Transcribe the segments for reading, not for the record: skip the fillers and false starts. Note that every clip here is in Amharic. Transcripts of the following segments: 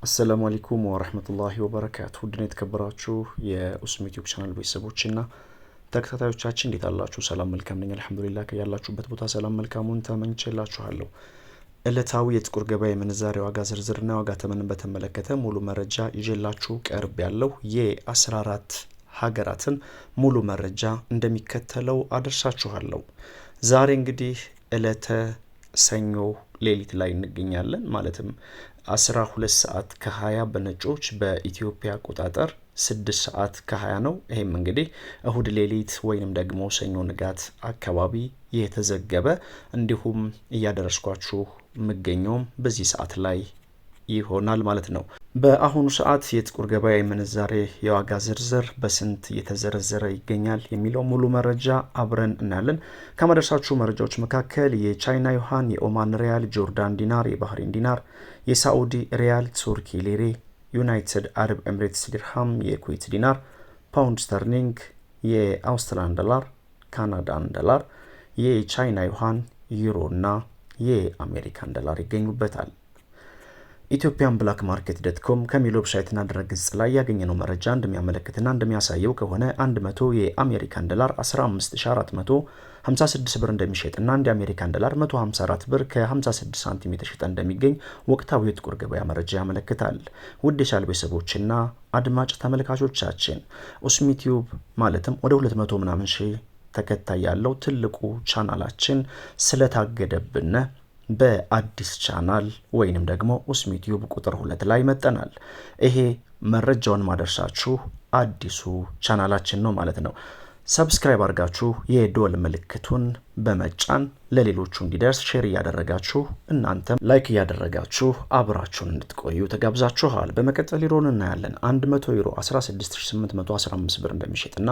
አሰላሙ አለይኩም ወራህመቱላሂ ወበረካቱ። ውድና የተከበራችሁ የኡስሚ ዩቲዩብ ቻናል ቤተሰቦችና ተከታታዮቻችን እንዴት አላችሁ? ሰላም መልካም ነኝ አልሐምዱሊላህ። ያላችሁበት ቦታ ሰላም መልካሙን ተመኝቼላችኋለሁ። ዕለታዊ የጥቁር ገበያ የምንዛሬ ዋጋ ዝርዝርና ዋጋ ተመንን በተመለከተ ሙሉ መረጃ ይዤላችሁ ቀርብ ያለው የ14 ሀገራትን ሙሉ መረጃ እንደሚከተለው አደርሳችኋለሁ። ዛሬ እንግዲህ ዕለተ ሰኞ ሌሊት ላይ እንገኛለን። ማለትም 12 ሰዓት ከ20 በነጮች በኢትዮጵያ አቆጣጠር 6 ሰዓት ከ20 ነው። ይሄም እንግዲህ እሁድ ሌሊት ወይንም ደግሞ ሰኞ ንጋት አካባቢ የተዘገበ እንዲሁም እያደረስኳችሁ የምገኘውም በዚህ ሰዓት ላይ ይሆናል ማለት ነው። በአሁኑ ሰዓት የጥቁር ገበያ የምንዛሬ የዋጋ ዝርዝር በስንት እየተዘረዘረ ይገኛል የሚለው ሙሉ መረጃ አብረን እናያለን። ከማደርሳችሁ መረጃዎች መካከል የቻይና ዩሃን፣ የኦማን ሪያል፣ ጆርዳን ዲናር፣ የባህሬን ዲናር፣ የሳዑዲ ሪያል፣ ቱርኪ ሊሬ፣ ዩናይትድ አረብ ኤምሬትስ ዲርሃም፣ የኩዌት ዲናር፣ ፓውንድ ስተርሊንግ፣ የአውስትራሊያን ዶላር፣ ካናዳን ዶላር፣ የቻይና ዩሃን፣ ዩሮ እና የአሜሪካን ዶላር ይገኙበታል። ኢትዮጵያን ብላክ ማርኬት ዶት ኮም ከሚለው ዌብሳይትና ድረገጽ ላይ ያገኘነው መረጃ እንደሚያመለክትና እንደሚያሳየው ከሆነ 100 የአሜሪካን ዶላር 15456 ብር እንደሚሸጥና አንድ የአሜሪካን ዶላር 154 ብር ከ56 ሳንቲም የተሸጠ እንደሚገኝ ወቅታዊ የጥቁር ገበያ መረጃ ያመለክታል። ውድ የቻናል ቤተሰቦችና አድማጭ ተመልካቾቻችን ኡስሚ ዩቲዩብ ማለትም ወደ 200 ምናምን ሺህ ተከታይ ያለው ትልቁ ቻናላችን ስለታገደብን በአዲስ ቻናል ወይንም ደግሞ ኡስሚ ዩቲዩብ ቁጥር 2 ላይ መጠናል። ይሄ መረጃውን ማደርሳችሁ አዲሱ ቻናላችን ነው ማለት ነው። ሰብስክራይብ አድርጋችሁ የዶል ምልክቱን በመጫን ለሌሎቹ እንዲደርስ ሼር እያደረጋችሁ እናንተም ላይክ እያደረጋችሁ አብራችሁን እንድትቆዩ ተጋብዛችኋል። በመቀጠል ዩሮን እናያለን። 100 ዩሮ 16815 ብር እንደሚሸጥና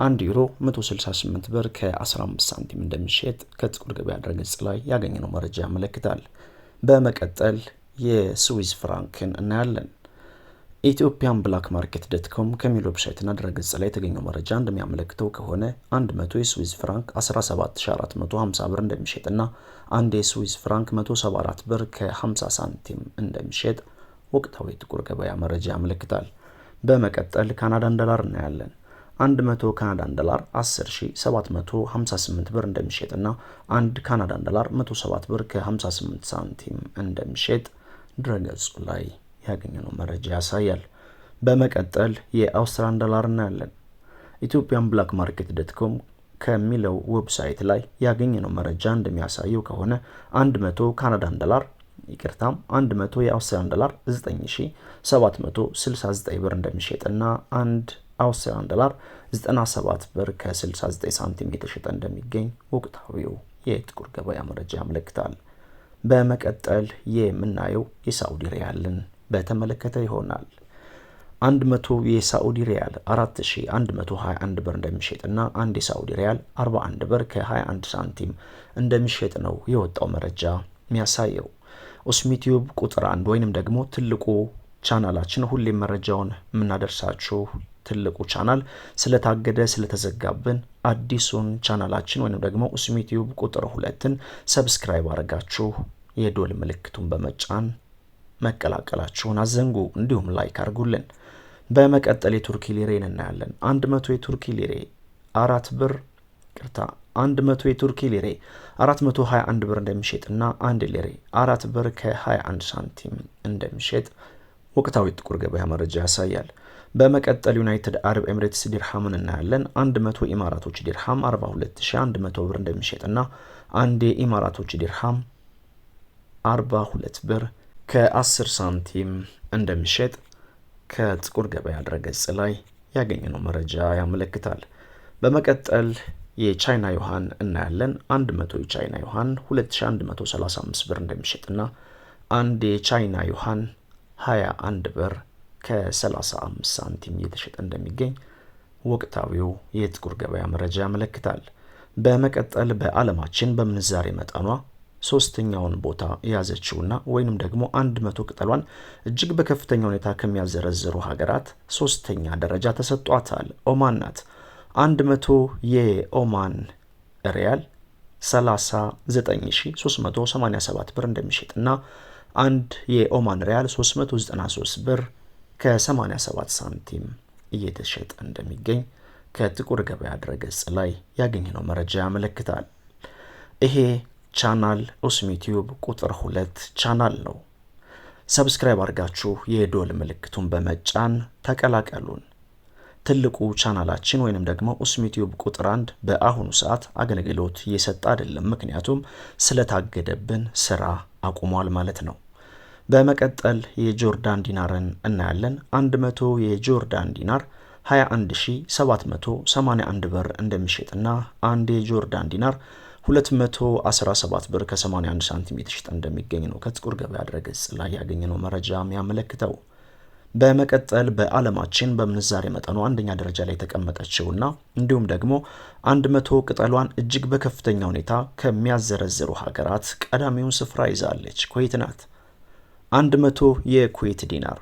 1 ዩሮ 168 ብር ከ15 ሳንቲም እንደሚሸጥ ከጥቁር ገበያ ድረገጽ ላይ ያገኘነው መረጃ ያመለክታል። በመቀጠል የስዊዝ ፍራንክን እናያለን። ኢትዮጵያን ብላክ ማርኬት ዶት ኮም ከሚለው ዌብሳይትና ድረገጽ ላይ የተገኘው መረጃ እንደሚያመለክተው ከሆነ 100 የስዊዝ ፍራንክ 17450 ብር እንደሚሸጥና አንድ የስዊዝ ፍራንክ 174 ብር ከ50 ሳንቲም እንደሚሸጥ ወቅታዊ ጥቁር ገበያ መረጃ ያመለክታል። በመቀጠል ካናዳን ዶላር እናያለን። 100 ካናዳን ዶላር 10758 ብር እንደሚሸጥና አንድ ካናዳን ዶላር 107 ብር ከ58 ሳንቲም እንደሚሸጥ ድረገጹ ላይ ያገኘነው መረጃ ያሳያል። በመቀጠል የአውስትራሊያን ዶላር እናያለን። ኢትዮጵያን ብላክ ማርኬት ዶት ኮም ከሚለው ዌብሳይት ላይ ያገኘነው መረጃ እንደሚያሳየው ከሆነ 100 ካናዳን ዶላር 100 የአውስትራሊያን ዶላር 9769 ብር እንደሚሸጥና አንድ አውስትራሊያን ዶላር 97 ብር ከ69 ሳንቲም የተሸጠ እንደሚገኝ ወቅታዊው የጥቁር ገበያ መረጃ ያመለክታል። በመቀጠል የምናየው የሳዑዲ ሪያልን በተመለከተ ይሆናል። 100 የሳዑዲ ሪያል 4121 ብር እንደሚሸጥና አንድ የሳዑዲ ሪያል 41 ብር ከ21 ሳንቲም እንደሚሸጥ ነው የወጣው መረጃ የሚያሳየው። ኡስሚ ዩቲዩብ ቁጥር 1 ወይንም ደግሞ ትልቁ ቻናላችን ሁሌም መረጃውን የምናደርሳችሁ ትልቁ ቻናል ስለታገደ ስለተዘጋብን አዲሱን ቻናላችን ወይንም ደግሞ ኡስሚ ዩቲዩብ ቁጥር 2ን ሰብስክራይብ አድርጋችሁ የዶል ምልክቱን በመጫን መቀላቀላችሁን አዘንጉ። እንዲሁም ላይክ አድርጉልን። በመቀጠል የቱርኪ ሊሬን እናያለን። 100 የቱርኪ ሊሬ 4 ብር 100 የቱርኪ ሊሬ 421 ብር እንደሚሸጥና 1 ሊሬ 4 ብር ከ21 ሳንቲም እንደሚሸጥ ወቅታዊ ጥቁር ገበያ መረጃ ያሳያል። በመቀጠል ዩናይትድ አረብ ኤምሬትስ ዲርሃምን እናያለን። 100 ኢማራቶች ዲርሃም 42100 ብር እንደሚሸጥና አንድ የኢማራቶች ዲርሃም 42 ብር ከ10 ሳንቲም እንደሚሸጥ ከጥቁር ገበያ ድረገጽ ላይ ያገኘነው መረጃ ያመለክታል። በመቀጠል የቻይና ዩሃን እናያለን። 100 የቻይና ዩሃን 2135 ብር እንደሚሸጥና አንድ የቻይና ዩሃን 21 ብር ከ35 ሳንቲም እየተሸጠ እንደሚገኝ ወቅታዊው የጥቁር ገበያ መረጃ ያመለክታል። በመቀጠል በዓለማችን በምንዛሬ መጠኗ ሶስተኛውን ቦታ የያዘችውና ወይንም ደግሞ 100 ቅጠሏን እጅግ በከፍተኛ ሁኔታ ከሚያዘረዝሩ ሀገራት ሶስተኛ ደረጃ ተሰጧታል። ኦማን ናት። 100 የኦማን ሪያል 39387 ብር እንደሚሸጥና አንድ የኦማን ሪያል 393 ብር ከ87 ሳንቲም እየተሸጠ እንደሚገኝ ከጥቁር ገበያ ድረገጽ ላይ ያገኘነው መረጃ ያመለክታል። ይሄ ቻናል ኡስሚ ቲዩብ ቁጥር 2 ቻናል ነው። ሰብስክራይብ አድርጋችሁ የዶል ምልክቱን በመጫን ተቀላቀሉን። ትልቁ ቻናላችን ወይንም ደግሞ ኡስሚ ቲዩብ ቁጥር 1 በአሁኑ ሰዓት አገልግሎት እየሰጠ አይደለም። ምክንያቱም ስለታገደብን ስራ አቁሟል ማለት ነው። በመቀጠል የጆርዳን ዲናርን እናያለን። 100 የጆርዳን ዲናር 21781 ብር እንደሚሸጥና አንድ የጆርዳን ዲናር 217 ብር ከ81 ሳንቲም የተሸጠ እንደሚገኝ ነው ከጥቁር ገበያ ድረገጽ ላይ ያገኘነው መረጃ የሚያመለክተው። በመቀጠል በዓለማችን በምንዛሬ መጠኑ አንደኛ ደረጃ ላይ የተቀመጠችውና እንዲሁም ደግሞ 100 ቅጠሏን እጅግ በከፍተኛ ሁኔታ ከሚያዘረዝሩ ሀገራት ቀዳሚውን ስፍራ ይዛለች ኩዌት ናት። 100 የኩዌት ዲናር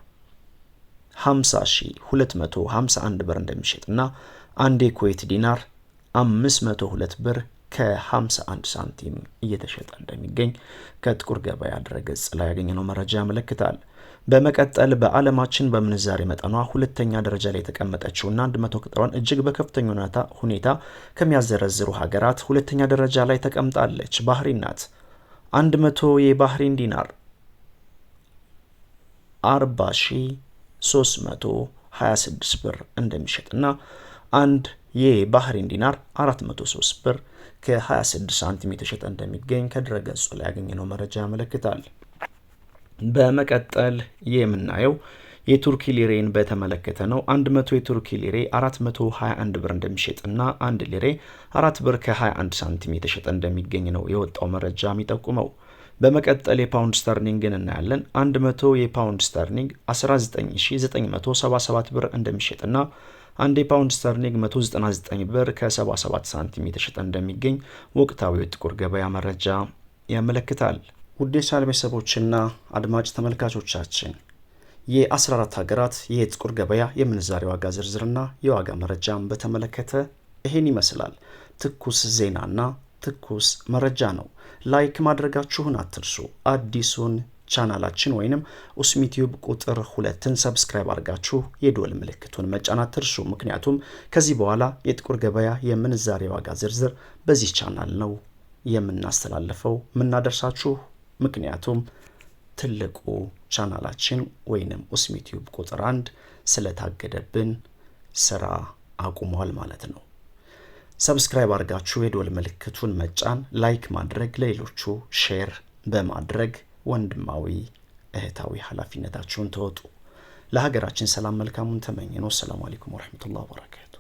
50251 ብር እንደሚሸጥና አንድ የኩዌት ዲናር 502 ብር ከ51 ሳንቲም እየተሸጠ እንደሚገኝ ከጥቁር ገበያ ድረገጽ ላይ ያገኘነው መረጃ ያመለክታል። በመቀጠል በዓለማችን በምንዛሬ መጠኗ ሁለተኛ ደረጃ ላይ የተቀመጠችውና 100 ቅጠሏን እጅግ በከፍተኛ ሁኔታ ከሚያዘረዝሩ ሀገራት ሁለተኛ ደረጃ ላይ ተቀምጣለች ባህሪን ናት። 100 የባህሪን ዲናር 40326 ብር እንደሚሸጥና አንድ የባህሪን ዲናር 403 ብር ከ26 ሳንቲም የተሸጠ እንደሚገኝ ከድረገጹ ላይ ያገኘነው መረጃ ያመለክታል። በመቀጠል የምናየው የቱርኪ ሊሬን በተመለከተ ነው። 100 የቱርኪ ሊሬ 421 ብር እንደሚሸጥና አንድ ሊሬ 4 ብር ከ21 ሳንቲም የተሸጠ እንደሚገኝ ነው የወጣው መረጃ የሚጠቁመው። በመቀጠል የፓውንድ ስተርሊንግን እናያለን። 100 የፓውንድ ስተርሊንግ 19977 ብር እንደሚሸጥና አንድ የፓውንድ ስተርሊንግ 199 ብር ከ77 ሳንቲም የተሸጠ እንደሚገኝ ወቅታዊ የጥቁር ገበያ መረጃ ያመለክታል። ውድ የቻናል ቤተሰቦችና አድማጭ ተመልካቾቻችን የ14 ሀገራት የጥቁር ገበያ የምንዛሬ ዋጋ ዝርዝርና የዋጋ መረጃን በተመለከተ ይሄን ይመስላል። ትኩስ ዜናና ትኩስ መረጃ ነው። ላይክ ማድረጋችሁን አትርሱ። አዲሱን ቻናላችን ወይንም ኡስሚ ቲዩብ ቁጥር 2ን ሰብስክራይብ አድርጋችሁ የዶል ምልክቱን መጫን አትርሱ። ምክንያቱም ከዚህ በኋላ የጥቁር ገበያ የምንዛሬ ዋጋ ዝርዝር በዚህ ቻናል ነው የምናስተላልፈው የምናደርሳችሁ። ምክንያቱም ትልቁ ቻናላችን ወይንም ኡስሚ ቲዩብ ቁጥር 1 ስለታገደብን ስራ አቁሟል ማለት ነው። ሰብስክራይብ አድርጋችሁ የዶል ምልክቱን መጫን፣ ላይክ ማድረግ፣ ለሌሎቹ ሼር በማድረግ ወንድማዊ እህታዊ ኃላፊነታችሁን ተወጡ። ለሀገራችን ሰላም መልካሙን ተመኘን። ወሰላሙ አለይኩም ወራህመቱላሂ ወበረካቱ።